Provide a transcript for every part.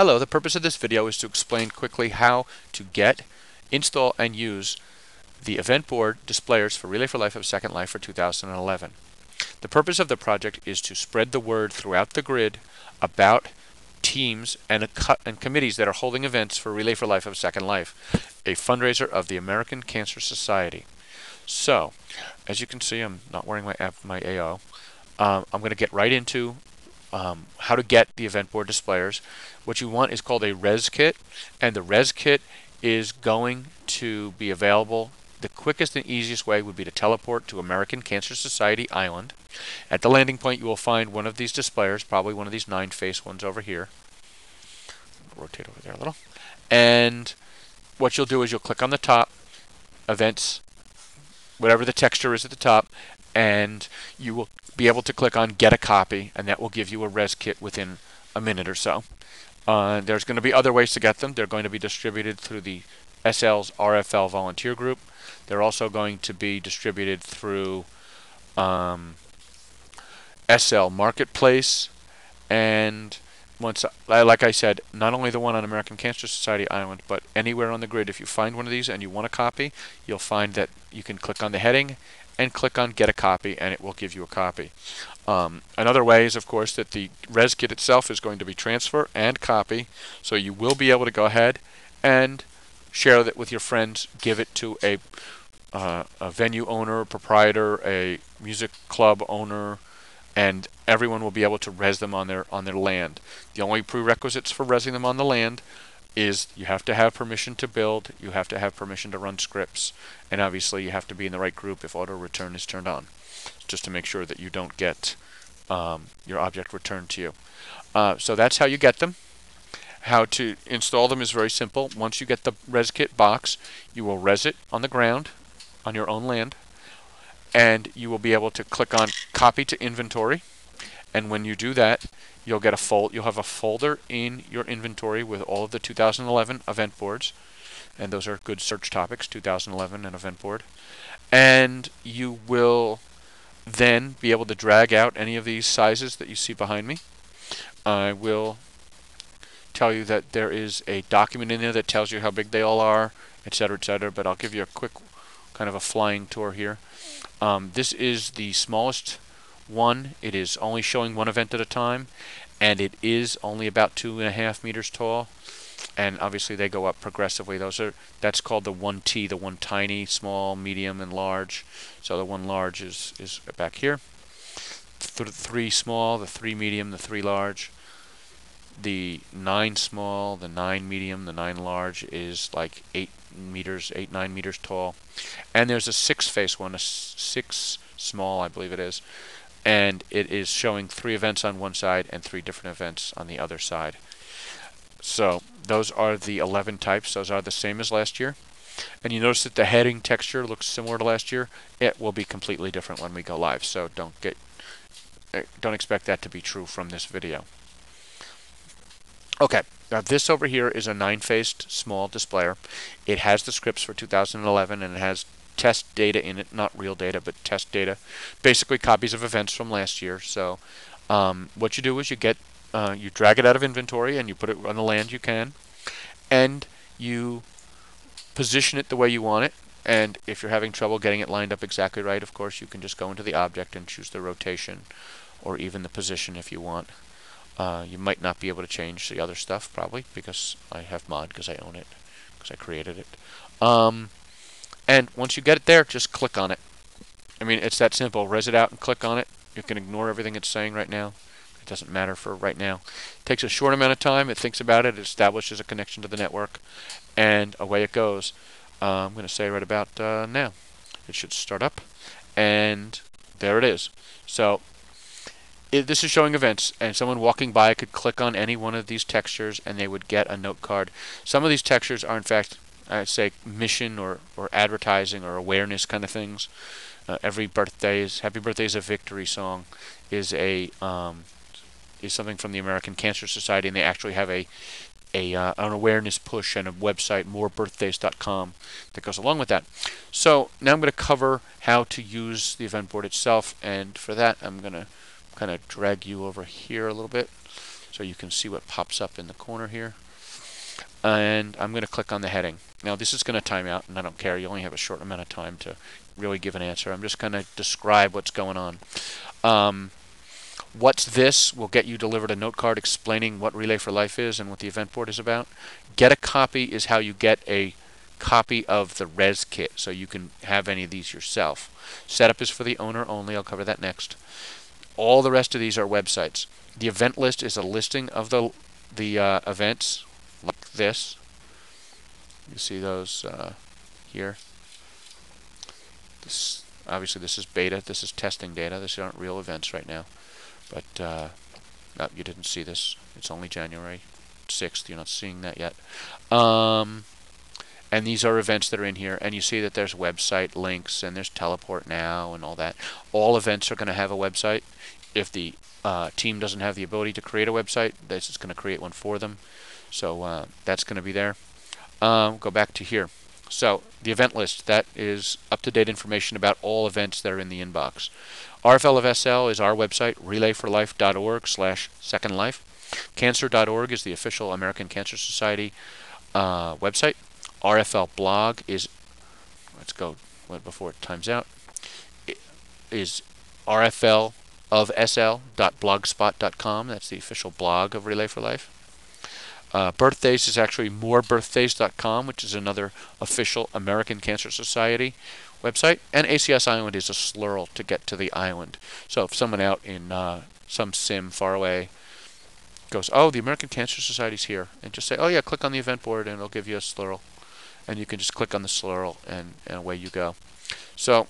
Hello, the purpose of this video is to explain quickly how to get, install, and use the event board displayers for Relay for Life of Second Life for 2011. The purpose of the project is to spread the word throughout the grid about teams and committees that are holding events for Relay for Life of Second Life, a fundraiser of the American Cancer Society. So, as you can see, I'm not wearing my AO. I'm going to get right into how to get the event board displayers. What you want is called a Rez Kit, and the Rez Kit is going to be available. The quickest and easiest way would be to teleport to American Cancer Society Island. At the landing point, you will find one of these displayers, probably one of these 9-face ones over here. Rotate over there a little. And what you'll do is you'll click on the top, events, whatever the texture is at the top, and you will be able to click on Get a Copy, and that will give you a Rez Kit within a minute or so. There's going to be other ways to get them. They're going to be distributed through the SL's RFL volunteer group. They're also going to be distributed through SL Marketplace, and once, like I said, not only the one on American Cancer Society Island, but anywhere on the grid. If you find one of these and you want a copy, you'll find that you can click on the heading and click on Get a Copy, and it will give you a copy. Another way is, of course, that the Rez Kit itself is going to be transfer and copy, so you will be able to go ahead and share that with your friends, give it to a venue owner, proprietor, a music club owner, and everyone will be able to res them on their land. The only prerequisites for resing them on the land is you have to have permission to build, you have to have permission to run scripts, and obviously you have to be in the right group if auto return is turned on, just to make sure that you don't get your object returned to you. So that's how you get them. How to install them is very simple. Once you get the Rez Kit box, you will res it on the ground on your own land, and you will be able to click on Copy to Inventory, and when you do that, you'll have a folder in your inventory with all of the 2011 event boards, and those are good search topics, 2011 and event board. And you will then be able to drag out any of these sizes that you see behind me. I will tell you that there is a document in there that tells you how big they all are, etc., but I'll give you a quick kind of a flying tour here. This is the smallest one. It is only showing one event at a time, and it is only about 2.5 meters tall, and obviously they go up progressively. That's called the 1T, the one tiny, small, medium, and large. So the one large is back here. The 3 small, the 3 medium, the 3 large. The 9 small, the 9 medium, the 9 large is like 9 meters tall. And there's a 6-face one, a 6 small, I believe it is. And it is showing 3 events on one side and 3 different events on the other side. So those are the 11 types. Those are the same as last year. And you notice that the heading texture looks similar to last year. It will be completely different when we go live. So don't expect that to be true from this video. Okay, now this over here is a 9-faced small displayer. It has the scripts for 2011, and it has test data in it, not real data, but test data, basically copies of events from last year. So what you do is you drag it out of inventory and you put it on the land you can, and you position it the way you want it. And if you're having trouble getting it lined up exactly right, of course, you can just go into the object and choose the rotation or even the position if you want. You might not be able to change the other stuff, probably, because I have mod, because I own it, because I created it. And once you get it there, just click on it. I mean, it's that simple. Res it out and click on it. You can ignore everything it's saying right now. It doesn't matter for right now. It takes a short amount of time. It thinks about it. It establishes a connection to the network, and away it goes. I'm going to say right about now. It should start up, and there it is. So this is showing events, and someone walking by could click on any one of these textures and they would get a note card. Some of these textures are, in fact, I'd say mission or advertising or awareness kind of things. Happy Birthday is a Victory song is something from the American Cancer Society, and they actually have an awareness push and a website, morebirthdays.com, that goes along with that. So now I'm going to cover how to use the event board itself, and for that I'm going to kind of drag you over here a little bit so you can see what pops up in the corner here. And I'm going to click on the heading. Now this is going to time out, and I don't care. You only have a short amount of time to really give an answer. I'm just going to describe what's going on. What's this will get you delivered a note card explaining what Relay for Life is and what the event board is about. Get a copy is how you get a copy of the Rez Kit, so you can have any of these yourself. Setup is for the owner only. I'll cover that next. All the rest of these are websites. The event list is a listing of the events, like this. You see those here. Obviously this is beta. This is testing data. These aren't real events right now. But no, you didn't see this. It's only January 6th. You're not seeing that yet. And these are events that are in here. And you see that there's website links and there's teleport now and all that. All events are going to have a website. If the team doesn't have the ability to create a website, this is going to create one for them. So that's going to be there. Go back to here. So the event list, that is up-to-date information about all events that are in the inbox. RFL of SL is our website, relayforlife.org/secondlife. Cancer.org is the official American Cancer Society website. RFL blog is, let's go before it times out, is rflofsl.blogspot.com. That's the official blog of Relay for Life. Birthdays is actually morebirthdays.com, which is another official American Cancer Society website. And ACS Island is a slurl to get to the island. So if someone out in some sim far away goes, oh, the American Cancer Society's here, and just say, oh yeah, click on the event board, and it'll give you a slurl. And you can just click on the slurl, and away you go. So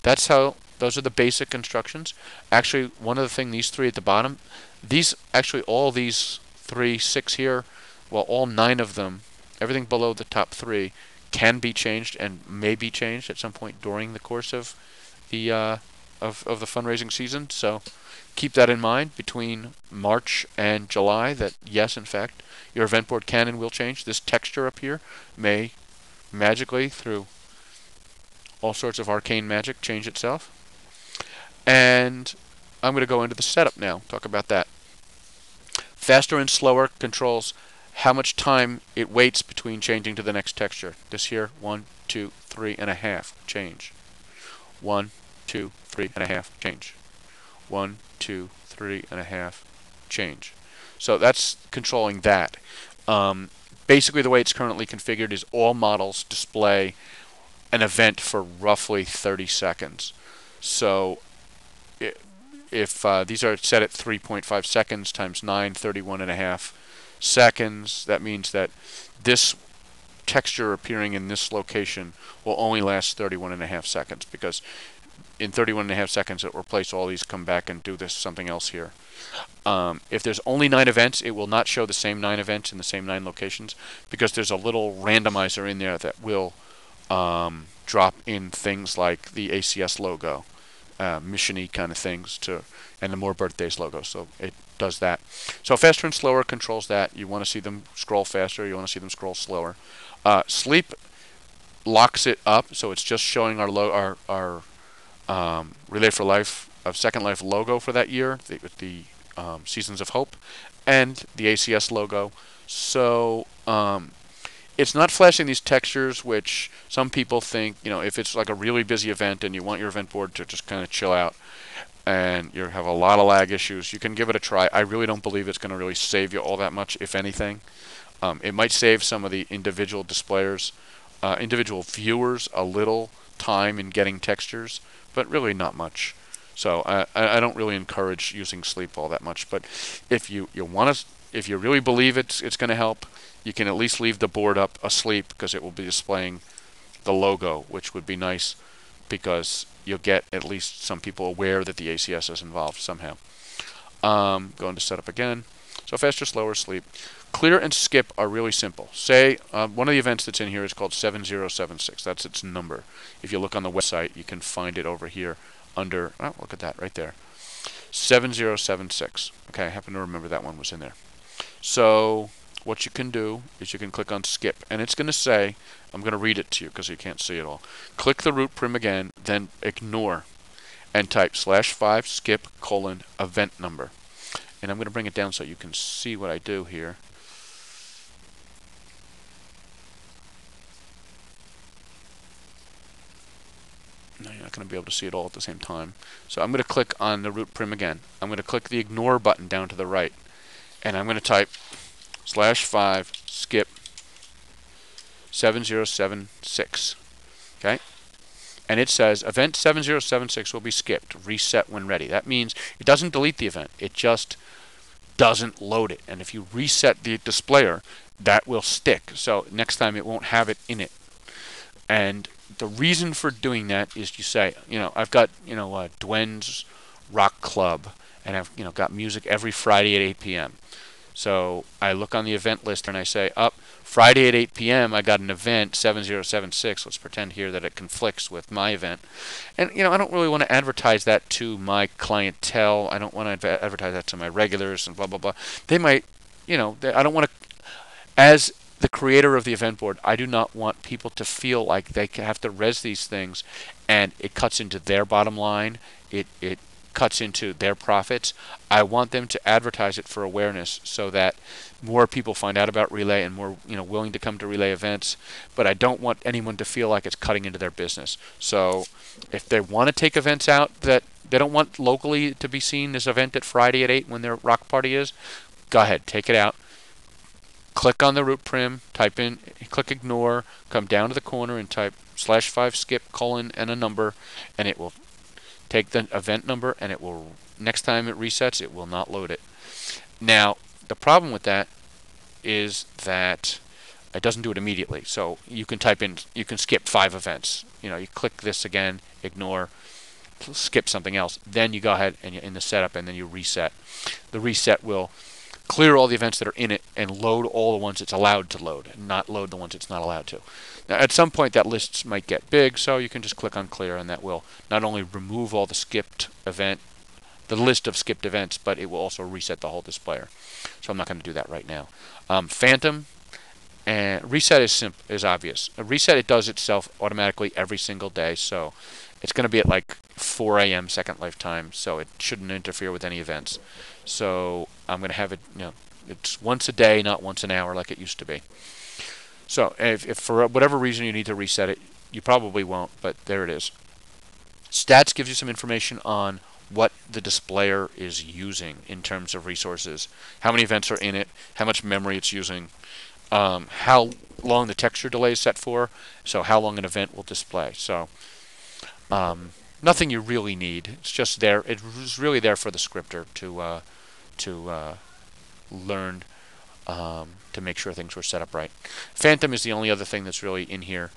that's how, those are the basic instructions. Actually, one of the things, these three at the bottom, these, actually all these 6 here, well, all 9 of them, everything below the top 3 can be changed and may be changed at some point during the course of the of the fundraising season. So keep that in mind between March and July, that yes, in fact, your event board can and will change. This texture up here may magically, through all sorts of arcane magic, change itself. And I'm going to go into the setup now, talk about that. Faster and slower controls how much time it waits between changing to the next texture. This here, 1, 2, 3.5, change. 1, 2, 3.5, change. 1, 2, 3.5, change. So that's controlling that. Basically, the way it's currently configured is all models display an event for roughly 30 seconds. So if these are set at 3.5 seconds times 9, 31.5 seconds, that means that this texture appearing in this location will only last 31.5 seconds, because in 31.5 seconds it will replace all these, come back and do this something else here. If there's only 9 events, it will not show the same 9 events in the same 9 locations, because there's a little randomizer in there that will drop in things like the ACS logo, mission-y kind of things, and the More Birthdays logo. So it does that. So faster and slower controls that. You want to see them scroll faster, you want to see them scroll slower. Sleep locks it up, so it's just showing our Relay for Life of Second Life logo for that year, with the Seasons of Hope, and the ACS logo. So it's not flashing these textures, which some people think, if it's like a really busy event and you want your event board to just kind of chill out and you have a lot of lag issues, you can give it a try. I really don't believe it's going to really save you all that much, if anything. It might save some of the individual displayers, individual viewers, a little time in getting textures, but really not much. So I don't really encourage using sleep all that much. But if you really believe it's going to help, you can at least leave the board up asleep, because it will be displaying the logo, which would be nice, because you'll get at least some people aware that the ACS is involved somehow. Going to setup again. So faster, slower, sleep. Clear and skip are really simple. Say one of the events that's in here is called 7076. That's its number. If you look on the website, you can find it over here under, oh, look at that right there, 7076. Okay, I happen to remember that one was in there. So what you can do is you can click on skip, and it's going to say, I'm going to read it to you because you can't see it all. Click the root prim again, then ignore, and type /5 skip : event number. and I'm going to bring it down so you can see what I do here. No, you're not going to be able to see it all at the same time. So I'm going to click on the root prim again. I'm going to click the ignore button down to the right, and I'm going to type /5 skip 7076. Okay? And it says event 7076 will be skipped. Reset when ready. That means it doesn't delete the event. It just doesn't load it. And if you reset the displayer, that will stick. So next time it won't have it in it. And the reason for doing that is you say, I've got, Dwen's Rock Club, and I've, got music every Friday at 8 p.m. So I look on the event list and I say, Friday at 8 p.m. I got an event 7076. Let's pretend here that it conflicts with my event. And I don't really want to advertise that to my clientele. I don't want to advertise that to my regulars and blah blah blah. They might, I don't want to, as the creator of the event board, I do not want people to feel like they have to res these things and it cuts into their bottom line. It cuts into their profits. I want them to advertise it for awareness so that more people find out about Relay and more willing to come to Relay events. But I don't want anyone to feel like it's cutting into their business. So if they want to take events out that they don't want locally to be seen, this event at Friday at 8 when their rock party is, go ahead, take it out. Click on the root prim, click ignore, come down to the corner and type /5 skip : and a number, and it will take the event number, and it will, next time it resets, it will not load it. Now, the problem with that is that it doesn't do it immediately. So you can you can skip 5 events. You click this again, ignore, skip something else. Then you go ahead and in the setup, and then you reset. The reset will clear all the events that are in it and load all the ones it's allowed to load, and not load the ones it's not allowed to. Now, at some point, that list might get big, so you can just click on clear, and that will not only remove all the list of skipped events, but it will also reset the whole displayer. So I'm not going to do that right now. Phantom and reset is obvious. A reset, it does itself automatically every single day, so it's going to be at like 4 a.m. Second Life time, so it shouldn't interfere with any events. So I'm going to have it, it's once a day, not once an hour like it used to be. So if for whatever reason you need to reset it, you probably won't, but there it is. Stats gives you some information on what the displayer is using in terms of resources, how many events are in it, how much memory it's using, how long the texture delay is set for, so how long an event will display. So nothing you really need. It's just there. It was really there for the scripter to learn to make sure things were set up right. Phantom is the only other thing that's really in here,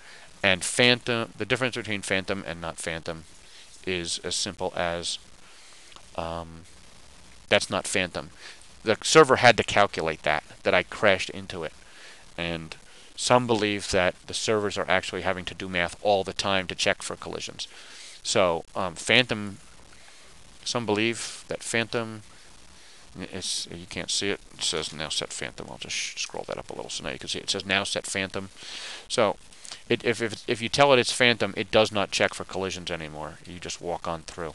and Phantom. The difference between Phantom and not Phantom is as simple as that's not Phantom. The server had to calculate that I crashed into it, and some believe that the servers are actually having to do math all the time to check for collisions. So Phantom, some believe that Phantom, you can't see it. It says now set Phantom. I'll just scroll that up a little so now you can see it. It says now set Phantom. So if you tell it it's Phantom, it does not check for collisions anymore. You just walk on through.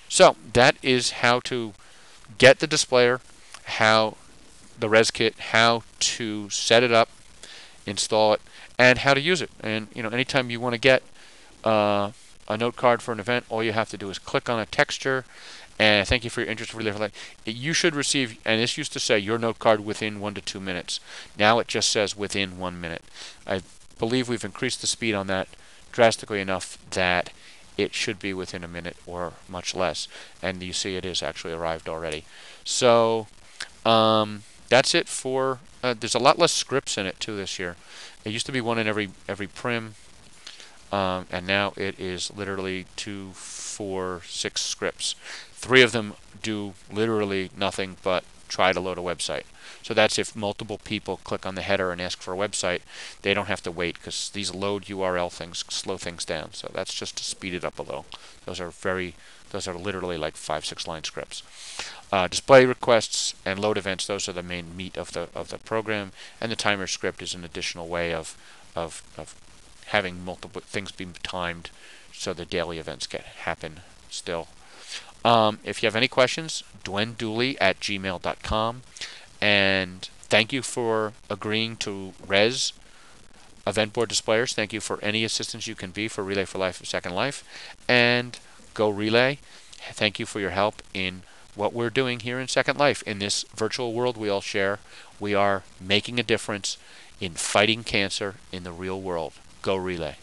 So that is how to get the displayer, the Rez Kit, how to set it up, install it, and how to use it. And anytime you want to get a note card for an event, all you have to do is click on a texture. And thank you for your interest. You should receive, and this used to say your note card within 1 to 2 minutes. Now it just says within 1 minute. I believe we've increased the speed on that drastically enough that it should be within a minute or much less. And you see it is actually arrived already. So that's it for, there's a lot less scripts in it too this year. It used to be one in every prim. And now it is literally 2, 4, 6 scripts. 3 of them do literally nothing but try to load a website. So that's if multiple people click on the header and ask for a website, they don't have to wait because these load URL things slow things down. So that's just to speed it up a little. Those are literally like 5, 6 line scripts. Display requests and load events, those are the main meat of the program, and the timer script is an additional way of having multiple things being timed so the daily events happen still. If you have any questions, dwendooley@gmail.com. And thank you for agreeing to Rez Event Board Displayers. Thank you for any assistance you can be for Relay for Life of Second Life. And go Relay. Thank you for your help in what we're doing here in Second Life. In this virtual world we all share, we are making a difference in fighting cancer in the real world. Go Relay.